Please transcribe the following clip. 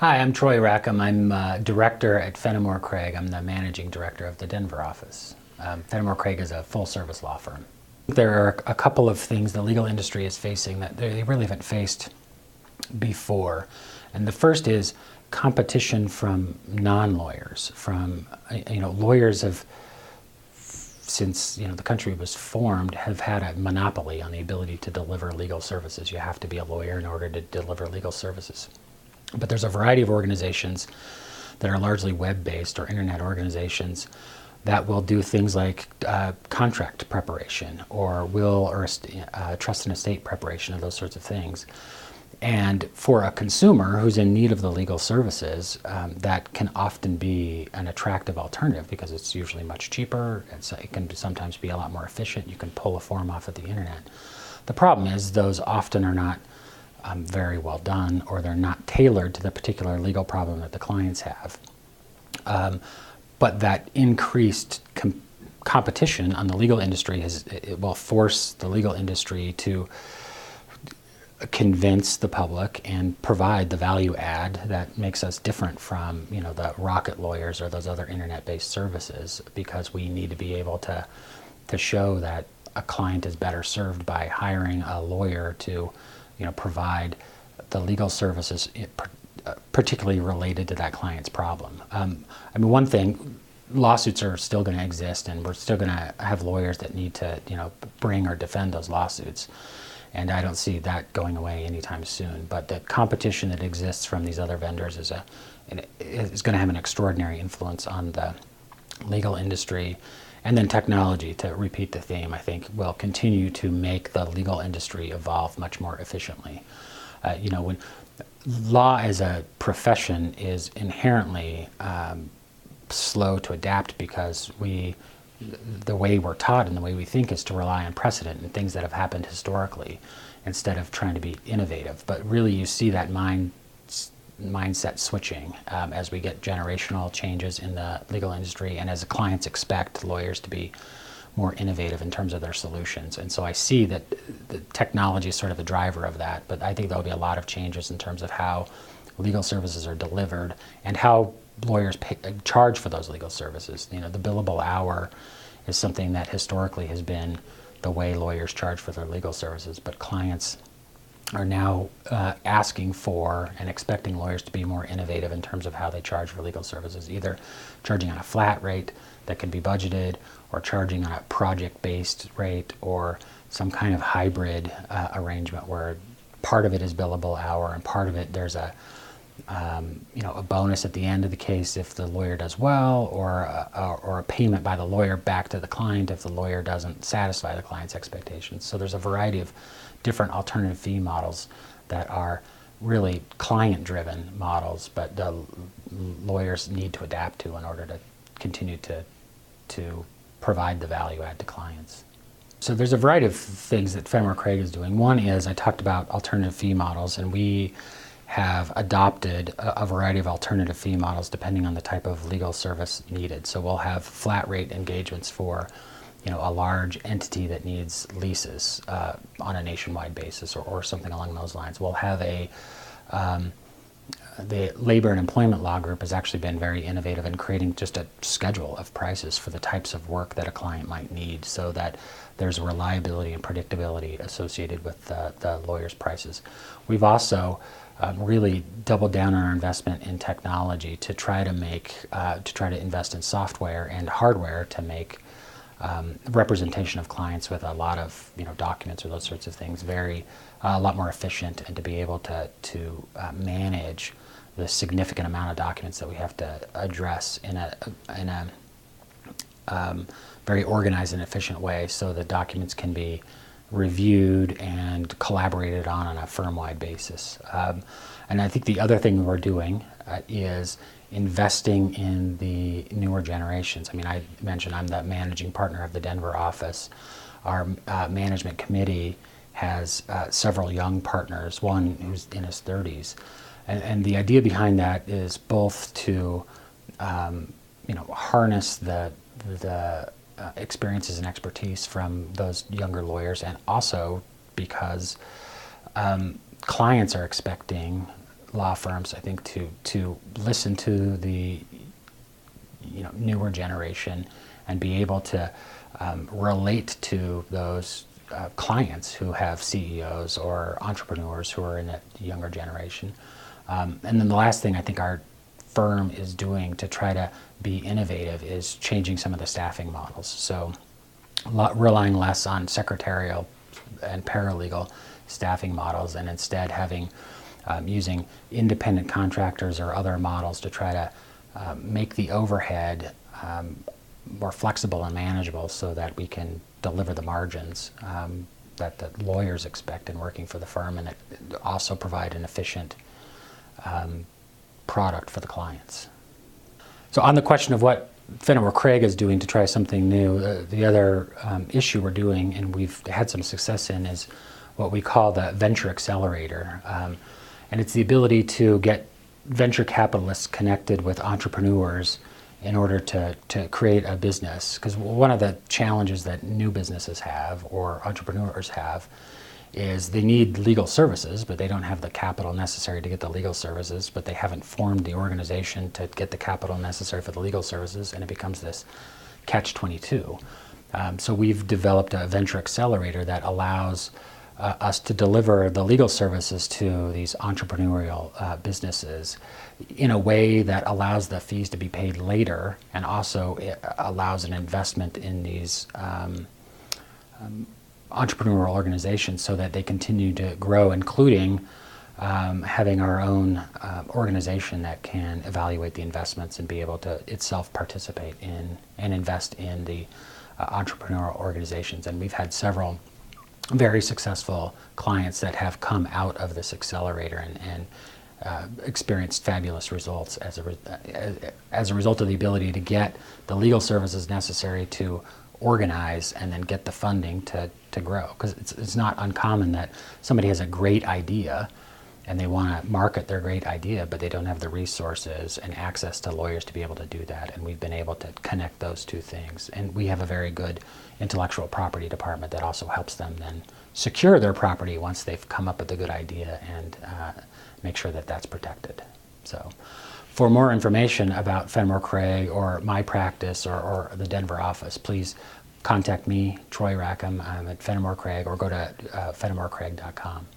Hi, I'm Troy Rackham. I'm director at Fennemore Craig. I'm the managing director of the Denver office. Fennemore Craig is a full-service law firm. There are a couple of things the legal industry is facing that they really haven't faced before. And the first is competition from non-lawyers. Lawyers have, since the country was formed, have had a monopoly on the ability to deliver legal services. You have to be a lawyer in order to deliver legal services. But there's a variety of organizations that are largely web-based or internet organizations that will do things like contract preparation or trust and estate preparation of those sorts of things. And for a consumer who's in need of the legal services, that can often be an attractive alternative because it's usually much cheaper. It can sometimes be a lot more efficient. You can pull a form off of the internet. The problem is those often are not very well done, or they're not tailored to the particular legal problem that the clients have. But that increased competition on the legal industry it will force the legal industry to convince the public and provide the value add that makes us different from the Rocket lawyers or those other internet-based services, because we need to be able to show that a client is better served by hiring a lawyer to provide the legal services particularly related to that client's problem. One thing, lawsuits are still going to exist, and we're still going to have lawyers that need to bring or defend those lawsuits. And I don't see that going away anytime soon. But the competition that exists from these other vendors is going to have an extraordinary influence on the legal industry. And then technology, to repeat the theme, I think will continue to make the legal industry evolve much more efficiently. When law as a profession is inherently slow to adapt, because the way we're taught and the way we think is to rely on precedent and things that have happened historically instead of trying to be innovative. But really you see that mindset switching as we get generational changes in the legal industry, and as the clients expect lawyers to be more innovative in terms of their solutions. And so I see that the technology is sort of the driver of that, but I think there'll be a lot of changes in terms of how legal services are delivered and how lawyers charge for those legal services. The billable hour is something that historically has been the way lawyers charge for their legal services, but clients are now asking for and expecting lawyers to be more innovative in terms of how they charge for legal services, either charging on a flat rate that can be budgeted, or charging on a project-based rate, or some kind of hybrid arrangement where part of it is billable hour and part of it there's a bonus at the end of the case if the lawyer does well, or a payment by the lawyer back to the client if the lawyer doesn't satisfy the client's expectations. So there's a variety of different alternative fee models that are really client-driven models, but the lawyers need to adapt to in order to continue to provide the value add to clients. So there's a variety of things that Fennemore Craig is doing. One is, I talked about alternative fee models, and we have adopted a variety of alternative fee models depending on the type of legal service needed. So we'll have flat rate engagements for a large entity that needs leases on a nationwide basis, or something along those lines. We'll have the Labor and Employment Law Group has actually been very innovative in creating just a schedule of prices for the types of work that a client might need, so that there's reliability and predictability associated with the lawyer's prices. We've also really doubled down on our investment in technology to try to invest in software and hardware to make representation of clients with a lot of documents or those sorts of things a lot more efficient, and to be able to manage the significant amount of documents that we have to address in a very organized and efficient way, so the documents can be reviewed and collaborated on a firm-wide basis. And I think the other thing we're doing is investing in the newer generations. I mentioned I'm the managing partner of the Denver office. Our management committee has several young partners, one who's in his 30s. And the idea behind that is both to harness the experiences and expertise from those younger lawyers, and also because clients are expecting law firms, I think, to listen to the newer generation and be able to relate to those clients who have CEOs or entrepreneurs who are in that younger generation. And then the last thing I think our firm is doing to try to be innovative is changing some of the staffing models. So relying less on secretarial and paralegal staffing models, and instead having using independent contractors or other models to try to make the overhead more flexible and manageable so that we can deliver the margins that the lawyers expect in working for the firm, and it also provide an efficient product for the clients. So on the question of what Fennemore Craig is doing to try something new, the other issue we're doing, and we've had some success in, is what we call the venture accelerator. And it's the ability to get venture capitalists connected with entrepreneurs in order to create a business. Because one of the challenges that new businesses have, or entrepreneurs have, is they need legal services, but they don't have the capital necessary to get the legal services, but they haven't formed the organization to get the capital necessary for the legal services, and it becomes this catch-22. So we've developed a venture accelerator that allows us to deliver the legal services to these entrepreneurial businesses in a way that allows the fees to be paid later, and also it allows an investment in these entrepreneurial organizations so that they continue to grow, including having our own organization that can evaluate the investments and be able to itself participate in and invest in the entrepreneurial organizations. And we've had several very successful clients that have come out of this accelerator and experienced fabulous results as a result of the ability to get the legal services necessary to organize and then get the funding to grow. Because it's not uncommon that somebody has a great idea and they want to market their great idea, but they don't have the resources and access to lawyers to be able to do that. And we've been able to connect those two things. And we have a very good intellectual property department that also helps them then secure their property once they've come up with a good idea, and make sure that that's protected. So for more information about Fennemore Craig or my practice or the Denver office, please contact me, Troy Rackham. I'm at Fennemore Craig, or go to fennemorecraig.com.